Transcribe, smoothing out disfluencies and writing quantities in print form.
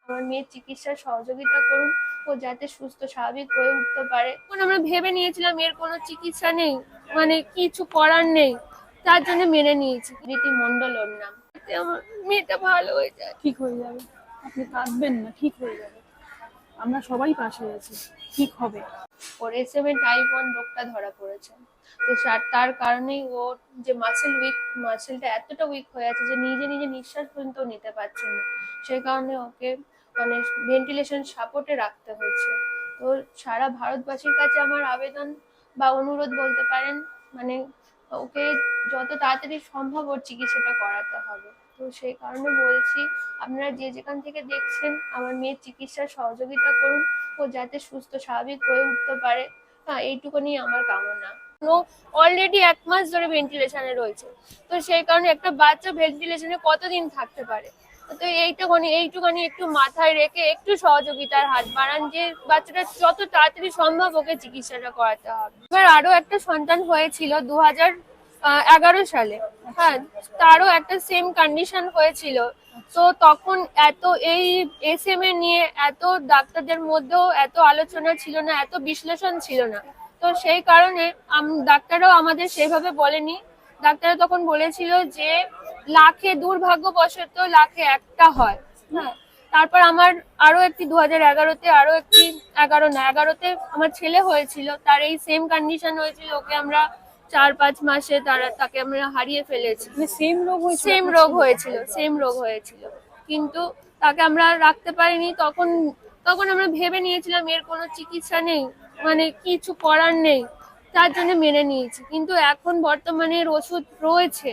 আমার মেয়ের চিকিৎসার সহযোগিতা করুন, ও যাতে সুস্থ স্বাভাবিক হয়ে উঠতে পারে। এখন আমরা ভেবে নিয়েছিলাম এর কোনো চিকিৎসা নেই, কিছু করার নেই, তার জন্য মেনে নিয়েছি। রীতি মণ্ডল ওর নাম। এতে আমার মেয়েটা ভালো হয়ে যায়। ঠিক হয়ে যাবে, আপনি কাঁদবেন না, ঠিক হয়ে যাবে। আমরা সবাই পাশে আছি, ঠিক হবে। ওর SMA টাইপ 1 রোগটা ধরা পড়েছে। তো তার কারণেই ওর যে মাসেলটা এতটা উইক হয়ে আছে যে নিজে নিজে নিঃশ্বাস পর্যন্ত নিতে পারছে না। সেই কারণে ওকে ভেন্টিলেশন সাপোর্টে রাখতে হচ্ছে। তো সারা ভারতবাসীর কাছে আমার আবেদন বা অনুরোধ বলতে পারেন, মানে ওকে যত তাড়াতাড়ি সম্ভব ওর চিকিৎসাটা করাতে হবে। তো সেই কারণে বলছি, আপনারা যে যেখান থেকে দেখছেন আমার মেয়ের চিকিৎসার সহযোগিতা করুন, ও যাতে সুস্থ স্বাভাবিক হয়ে উঠতে পারে। এইটুকুনি আমার কামনা। অলরেডি 1 মাস ধরে ভেন্টিলেশনে রয়েছে। তো সেই কারণে একটা বাচ্চা ভেন্টিলেশনে কতদিন থাকতে পারে? তো এইটুখানি একটু মাথায় রেখে একটু সহযোগিতার হাত বাড়ান, যে বাচ্চাটা যত তাড়াতাড়ি সম্ভব ওকে চিকিৎসাটা করাতে হবে। এবার আরো একটা সন্তান হয়েছিল 2011 সালে। হ্যাঁ, তারও একটা সেম কন্ডিশন হয়েছিল। তো তখন এই SMA নিয়ে এত ডাক্তারদের মধ্যেও এত আলোচনা ছিল না, এত বিশ্লেষণ ছিল না। তো সেই কারণে ডাক্তাররাও আমাদের সেভাবে বলেনি। ডাক্তাররা তখন বলেছিল যে লাখে, দুর্ভাগ্যবশত লাখে একটা হয়। হ্যাঁ, তারপর আমার আরো একটি 2011-তে আরো একটি 11তে আমার ছেলে হয়েছিল। তার এই সেম কন্ডিশন হয়েছিল। ওকে আমরা 4-5 মাসে তাকে আমরা হারিয়ে ফেলেছি। সেম রোগ হয়েছিল। কিন্তু তাকে আমরা রাখতে পারিনি। তখন আমরা ভেবে নিয়েছিলাম এর কোনো চিকিৎসা নেই, কিছু করার নেই, তার জন্য মেনে নিয়েছি। কিন্তু এখন বর্তমানে এর ওষুধ রয়েছে।